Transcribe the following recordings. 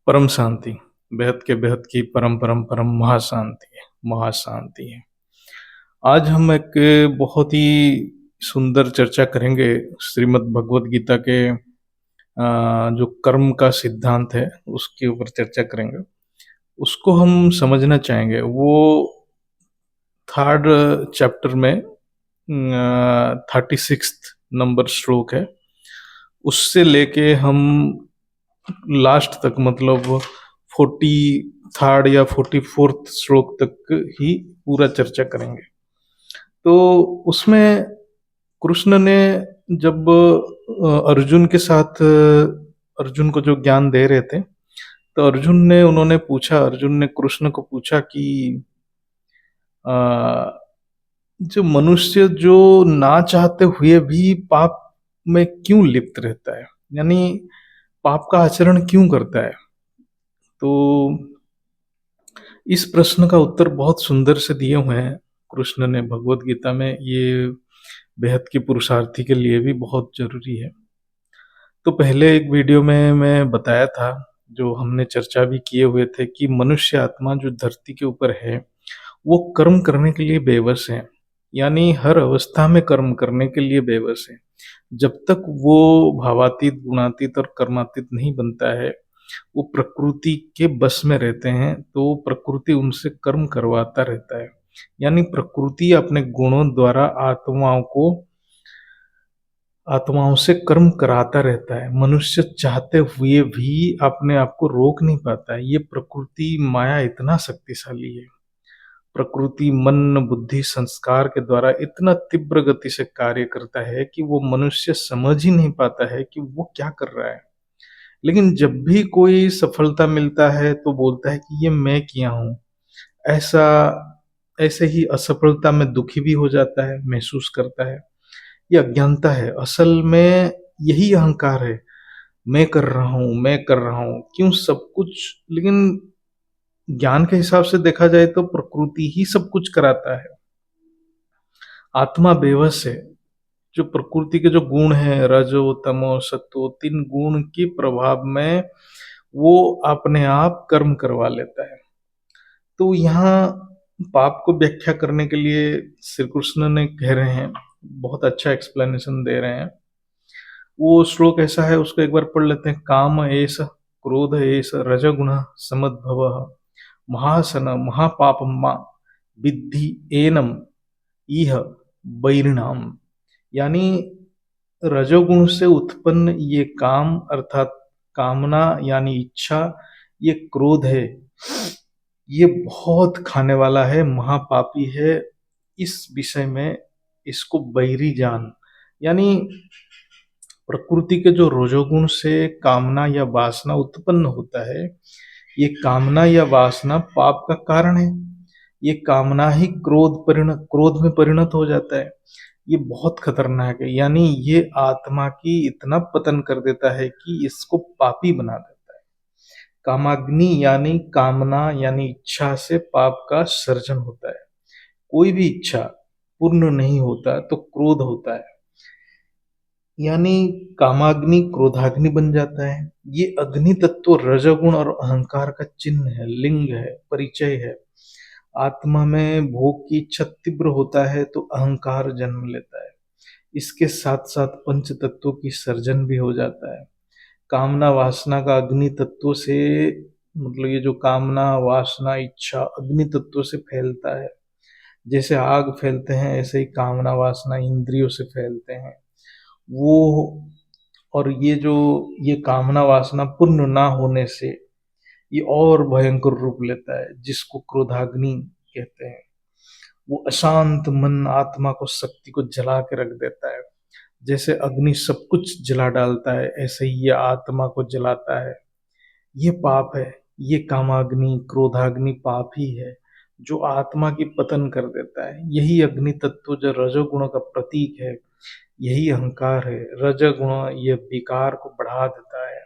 परम शांति, बेहद के बेहद की परम परम परम महाशांति है, महाशांति है। आज हम एक बहुत ही सुंदर चर्चा करेंगे श्रीमद् भगवद गीता के जो कर्म का सिद्धांत है उसके ऊपर चर्चा करेंगे। उसको हम समझना चाहेंगे। वो थर्ड चैप्टर में 36th नंबर श्लोक है। उससे लेके हम लास्ट तक मतलब 43rd या 44th श्लोक तक ही पूरा चर्चा करेंगे। तो उसमें कृष्ण ने जब अर्जुन के साथ अर्जुन को जो ज्ञान दे रहे थे, तो अर्जुन ने कृष्ण को पूछा कि अ, जो मनुष्य जो ना चाहते हुए भी पाप में क्यों लिप्त रहता है, यानी पाप का आचरण क्यों करता है। तो इस प्रश्न का उत्तर बहुत सुंदर से दिए हुए हैं कृष्ण ने भगवत गीता में। ये बेहद की पुरुषार्थी के लिए भी बहुत जरूरी है। तो पहले एक वीडियो में मैं बताया था, जो हमने चर्चा भी किए हुए थे, कि मनुष्य आत्मा जो धरती के ऊपर है वो कर्म करने के लिए बेबस है, यानी हर अवस्था में कर्म करने के लिए बेबस है। जब तक वो भावातीत, गुणातीत और कर्मातीत नहीं बनता है, वो प्रकृति के बस में रहते हैं, तो प्रकृति उनसे कर्म करवाता रहता है। यानी प्रकृति अपने गुणों द्वारा आत्माओं से कर्म कराता रहता है। मनुष्य चाहते हुए भी अपने आप को रोक नहीं पाता है। ये प्रकृति माया इतना शक्तिशाली है। प्रकृति मन बुद्धि संस्कार के द्वारा इतना तीव्र गति से कार्य करता है कि वो मनुष्य समझ ही नहीं पाता है कि वो क्या कर रहा है। लेकिन जब भी कोई सफलता मिलता है तो बोलता है कि ये मैं किया हूँ। ऐसा ऐसे ही असफलता में दुखी भी हो जाता है, महसूस करता है। ये अज्ञानता है। असल में यही अहंकार है। मैं कर रहा हूँ, मैं कर रहा हूँ, क्यों सब कुछ। लेकिन ज्ञान के हिसाब से देखा जाए तो प्रकृति ही सब कुछ कराता है। आत्मा बेवश है। जो प्रकृति के जो गुण हैं, रजो तमो सत्व, तीन गुण के प्रभाव में वो अपने आप कर्म करवा लेता है। तो यहाँ पाप को व्याख्या करने के लिए श्री कृष्ण ने कह रहे हैं, बहुत अच्छा एक्सप्लेनेशन दे रहे हैं। वो श्लोक ऐसा है, उसको एक बार पढ़ लेते हैं। काम एष क्रोध एष रजगुण समद्भव महासन महापापम विद्धि एनम इह बैरिणाम। यानी रजोगुण से उत्पन्न ये काम अर्थात कामना यानी इच्छा, ये क्रोध है, ये बहुत खाने वाला है, महापापी है। इस विषय में इसको बैरी जान। यानी प्रकृति के जो रजोगुण से कामना या वासना उत्पन्न होता है, ये कामना या वासना पाप का कारण है। ये कामना ही क्रोध में परिणत हो जाता है। ये बहुत खतरनाक है। यानी ये आत्मा की इतना पतन कर देता है कि इसको पापी बना देता है। कामाग्नि यानी कामना यानी इच्छा से पाप का सर्जन होता है। कोई भी इच्छा पूर्ण नहीं होता तो क्रोध होता है, यानी कामाग्नि क्रोधाग्नि बन जाता है। ये अग्नि तत्व रजोगुण और अहंकार का चिन्ह है, लिंग है, परिचय है। आत्मा में भोग की इच्छा तीव्र होता है तो अहंकार जन्म लेता है। इसके साथ साथ पंच तत्वों की सर्जन भी हो जाता है। कामना वासना का अग्नि तत्व से मतलब ये जो कामना वासना इच्छा अग्नि तत्व से फैलता है। जैसे आग फैलते हैं, ऐसे ही कामना वासना इंद्रियों से फैलते हैं। वो और ये कामना वासना पूर्ण ना होने से ये और भयंकर रूप लेता है, जिसको क्रोधाग्नि कहते हैं। वो अशांत मन आत्मा को शक्ति को जला के रख देता है। जैसे अग्नि सब कुछ जला डालता है, ऐसे ही ये आत्मा को जलाता है। ये पाप है। ये कामाग्नि क्रोधाग्नि पाप ही है, जो आत्मा की पतन कर देता है। यही अग्नि तत्व जो रजोगुण का प्रतीक है, यही अहंकार है। रजोगुण ये विकार को बढ़ा देता है।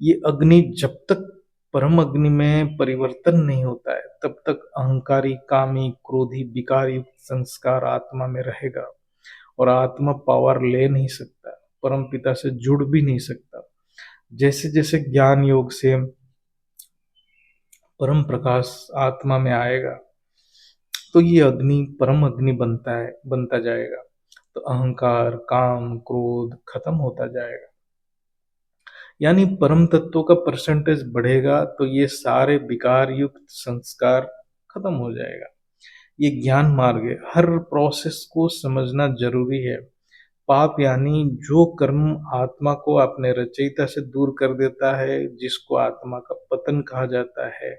ये अग्नि जब तक परम अग्नि में परिवर्तन नहीं होता है, तब तक अहंकारी कामी क्रोधी विकार युक्त संस्कार आत्मा में रहेगा और आत्मा पावर ले नहीं सकता, परम पिता से जुड़ भी नहीं सकता। जैसे जैसे ज्ञान योग से परम प्रकाश आत्मा में आएगा, तो ये अग्नि परम अग्नि बनता जाएगा। तो अहंकार, काम, क्रोध खत्म होता जाएगा। यानी परम तत्वों का परसेंटेज बढ़ेगा तो ये सारे विकार युक्त संस्कार खत्म हो जाएगा। ये ज्ञान मार्ग है, हर प्रोसेस को समझना जरूरी है। पाप यानी जो कर्म आत्मा को अपने रचयिता से दूर कर देता है, जिसको आत्मा का पतन कहा जाता है,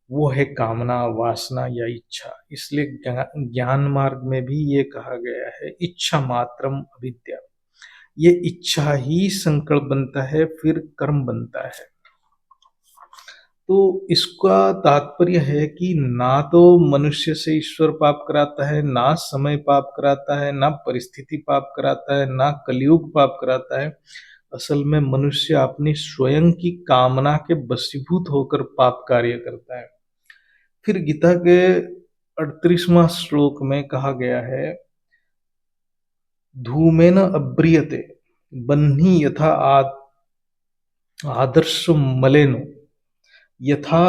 वो है कामना, वासना या इच्छा। इसलिए ज्ञान मार्ग में भी ये कहा गया है, इच्छा मात्रम अविद्या। ये इच्छा ही संकल्प बनता है, फिर कर्म बनता है। तो इसका तात्पर्य है कि ना तो मनुष्य से ईश्वर पाप कराता है, ना समय पाप कराता है, ना परिस्थिति पाप कराता है, ना कलयुग पाप कराता है। असल में मनुष्य अपनी स्वयं की कामना के वशीभूत होकर पाप कार्य करता है। फिर गीता के 38वां श्लोक में कहा गया है, धूमेन अब्रियते बन्ही यथा आदर्श मलेनो यथा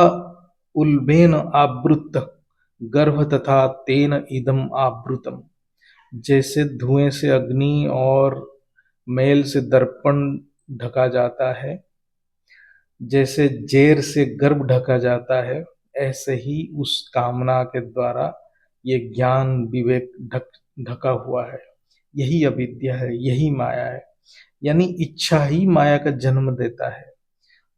उल्बेन आवृत गर्भ तथा तेन इदम आवृतम। जैसे धुएं से अग्नि और मैल से दर्पण ढका जाता है, जैसे जेर से गर्भ ढका जाता है, ऐसे ही उस कामना के द्वारा ये ज्ञान विवेक ढका हुआ है। यही अविद्या है, यही माया है। यानी इच्छा ही माया का जन्म देता है।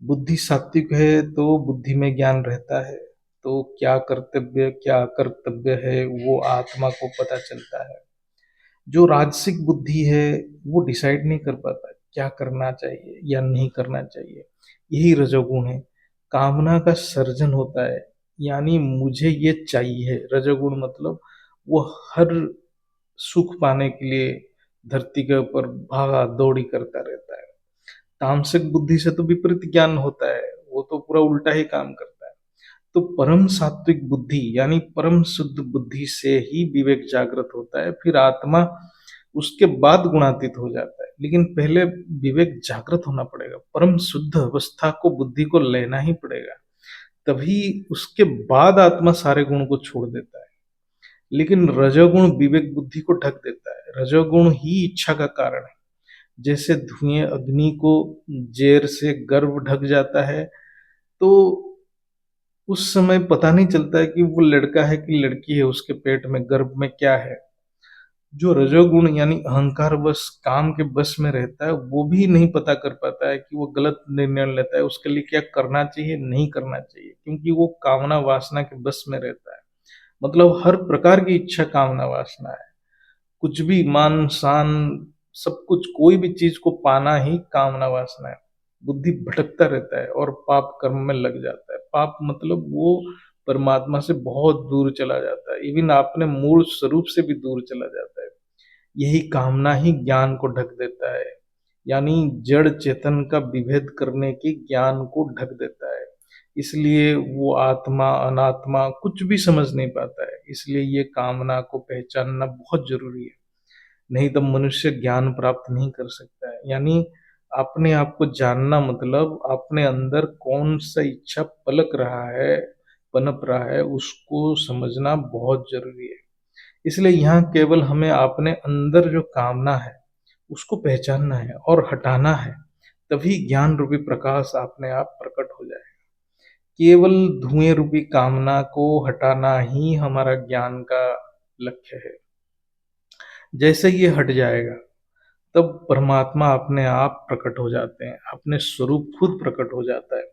बुद्धि सात्विक है तो बुद्धि में ज्ञान रहता है, तो क्या कर्तव्य क्या कर्तव्य है वो आत्मा को पता चलता है। जो राजसिक बुद्धि है वो डिसाइड नहीं कर पाता क्या करना चाहिए या नहीं करना चाहिए। यही रजोगुण है। कामना का सर्जन होता है, यानी मुझे ये चाहिए। रजोगुण मतलब वो हर सुख पाने के लिए धरती के ऊपर भागा दौड़ी करता रहता है। तामसिक बुद्धि से तो विपरीत ज्ञान होता है, वो तो पूरा उल्टा ही काम करता है। तो परम सात्विक बुद्धि यानी परम शुद्ध बुद्धि से ही विवेक जागृत होता है, फिर आत्मा उसके बाद गुणातीत हो जाता है। लेकिन पहले विवेक जागृत होना पड़ेगा, परम शुद्ध अवस्था को बुद्धि को लेना ही पड़ेगा, तभी उसके बाद आत्मा सारे गुण को छोड़ देता है। लेकिन रजोगुण विवेक बुद्धि को ढक देता है। रजोगुण ही इच्छा का कारण है। जैसे धुएं अग्नि को जेर से गर्भ ढक जाता है, तो उस समय पता नहीं चलता है कि वो लड़का है कि लड़की है, उसके पेट में गर्भ में क्या है। जो रजोगुण यानी अहंकार बस काम के बस में रहता है, वो भी नहीं पता कर पाता है कि वो गलत निर्णय लेता है, उसके लिए क्या करना चाहिए नहीं करना चाहिए, क्योंकि वो कामना वासना के बस में रहता है। मतलब हर प्रकार की इच्छा कामना वासना है। कुछ भी मान शान सब कुछ, कोई भी चीज को पाना ही कामना वासना है। बुद्धि भटकता रहता है और पाप कर्म में लग जाता है। पाप मतलब वो परमात्मा से बहुत दूर चला जाता है, इवन अपने मूल स्वरूप से भी दूर चला जाता है। यही कामना ही ज्ञान को ढक देता है, यानी जड़ चेतन का विभेद करने के ज्ञान को ढक देता है। इसलिए वो आत्मा अनात्मा कुछ भी समझ नहीं पाता है। इसलिए ये कामना को पहचानना बहुत जरूरी है, नहीं तो मनुष्य ज्ञान प्राप्त नहीं कर सकता है। यानी अपने आप को जानना मतलब अपने अंदर कौन सा इच्छा पलक रहा है, पनप रहा है, उसको समझना बहुत जरूरी है। इसलिए यहाँ केवल हमें अपने अंदर जो कामना है उसको पहचानना है और हटाना है, तभी ज्ञान रूपी प्रकाश अपने आप प्रकट हो जाए। केवल धुएं रूपी कामना को हटाना ही हमारा ज्ञान का लक्ष्य है। जैसे ये हट जाएगा तब परमात्मा अपने आप प्रकट हो जाते हैं, अपने स्वरूप खुद प्रकट हो जाता है।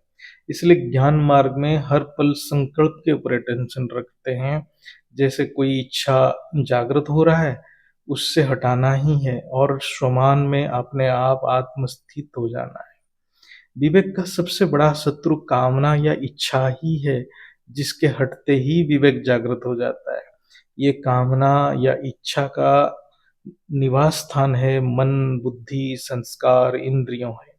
इसलिए ज्ञान मार्ग में हर पल संकल्प के ऊपर अटेंशन रखते हैं। जैसे कोई इच्छा जागृत हो रहा है, उससे हटाना ही है और स्वमान में अपने आप आत्मस्थित हो जाना है। विवेक का सबसे बड़ा शत्रु कामना या इच्छा ही है, जिसके हटते ही विवेक जागृत हो जाता है। ये कामना या इच्छा का निवास स्थान है मन, बुद्धि, संस्कार, इंद्रियों है।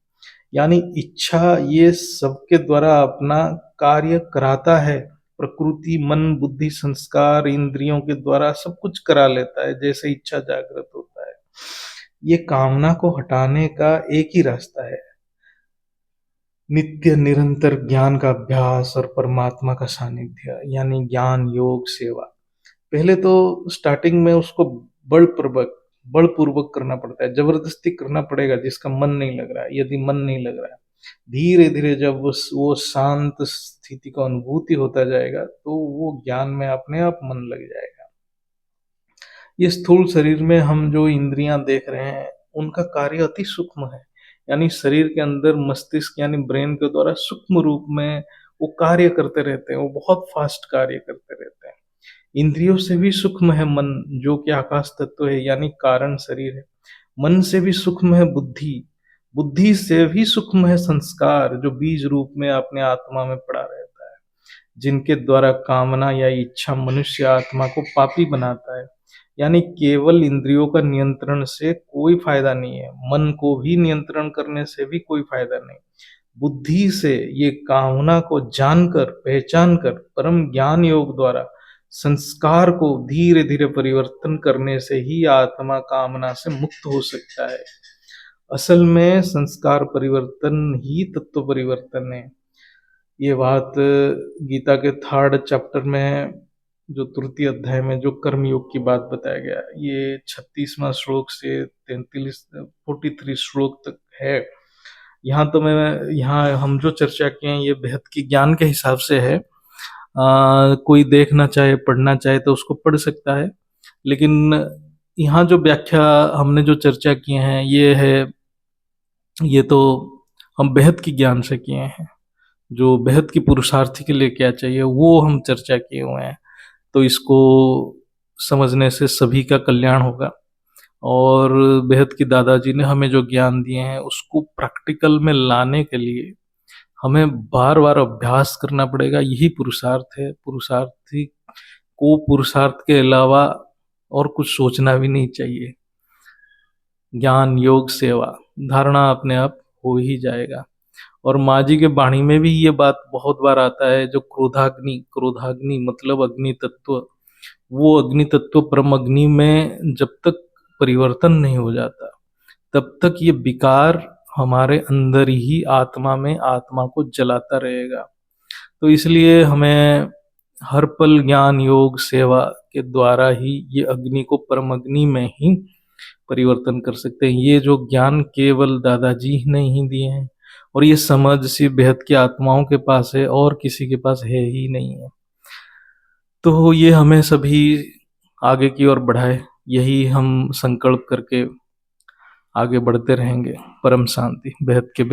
यानी इच्छा ये सबके द्वारा अपना कार्य कराता है। प्रकृति मन, बुद्धि, संस्कार, इंद्रियों के द्वारा सब कुछ करा लेता है जैसे इच्छा जागृत होता है। ये कामना को हटाने का एक ही रास्ता है, नित्य निरंतर ज्ञान का अभ्यास और परमात्मा का सानिध्य, यानी ज्ञान योग सेवा। पहले तो स्टार्टिंग में उसको बलपूर्वक बलपूर्वक करना पड़ता है, जबरदस्ती करना पड़ेगा जिसका मन नहीं लग रहा है। यदि मन नहीं लग रहा है, धीरे धीरे जब वो शांत स्थिति का अनुभूति होता जाएगा तो वो ज्ञान में अपने आप मन लग जाएगा। ये स्थूल शरीर में हम जो इंद्रियां देख रहे हैं उनका कार्य अति सूक्ष्म है, यानी शरीर के अंदर मस्तिष्क यानी ब्रेन के द्वारा सूक्ष्म रूप में वो कार्य करते रहते हैं, वो बहुत फास्ट कार्य करते रहते हैं। इंद्रियों से भी सूक्ष्म है मन, जो कि आकाश तत्व है, यानी कारण शरीर है। मन से भी सूक्ष्म है बुद्धि, बुद्धि से भी सूक्ष्म है संस्कार, जो बीज रूप में अपने आत्मा में पड़ा रहता है, जिनके द्वारा कामना या इच्छा मनुष्य आत्मा को पापी बनाता है। यानी केवल इंद्रियों का नियंत्रण से कोई फायदा नहीं है, मन को भी नियंत्रण करने से भी कोई फायदा नहीं। बुद्धि से ये कामना को जानकर पहचान कर परम ज्ञान योग द्वारा संस्कार को धीरे धीरे परिवर्तन करने से ही आत्मा कामना से मुक्त हो सकता है। असल में संस्कार परिवर्तन ही तत्व परिवर्तन है। ये बात गीता के 3rd चैप्टर में, जो तृतीय अध्याय में जो कर्म योग की बात बताया गया, ये 36वां श्लोक से 43 श्लोक तक है। यहाँ तो मैं यहाँ हम जो चर्चा किए हैं ये बेहद की ज्ञान के हिसाब से है। कोई देखना चाहे पढ़ना चाहे तो उसको पढ़ सकता है, लेकिन यहाँ जो व्याख्या हमने जो चर्चा किए हैं ये तो हम बेहद की ज्ञान से किए हैं। जो बेहद की पुरुषार्थी के लिए क्या चाहिए वो हम चर्चा किए हुए हैं, तो इसको समझने से सभी का कल्याण होगा। और बेहद की दादाजी ने हमें जो ज्ञान दिए हैं उसको प्रैक्टिकल में लाने के लिए हमें बार बार अभ्यास करना पड़ेगा। यही पुरुषार्थ है। पुरुषार्थी को पुरुषार्थ के अलावा और कुछ सोचना भी नहीं चाहिए। ज्ञान योग सेवा धारणा अपने आप हो ही जाएगा। और माँ जी के वाणी में भी ये बात बहुत बार आता है, जो क्रोधाग्नि मतलब अग्नि तत्व, वो अग्नि तत्व परम अग्नि में जब तक परिवर्तन नहीं हो जाता तब तक ये विकार हमारे अंदर ही आत्मा में आत्मा को जलाता रहेगा। तो इसलिए हमें हर पल ज्ञान योग सेवा के द्वारा ही ये अग्नि को परम अग्नि में ही परिवर्तन कर सकते हैं। ये जो ज्ञान केवल दादाजी ने ही दिए हैं, और ये समझ सिर्फ बेहद की आत्माओं के पास है और किसी के पास है ही नहीं है। तो ये हमें सभी आगे की ओर बढ़ाए, यही हम संकल्प करके आगे बढ़ते रहेंगे। परम शांति बेहद के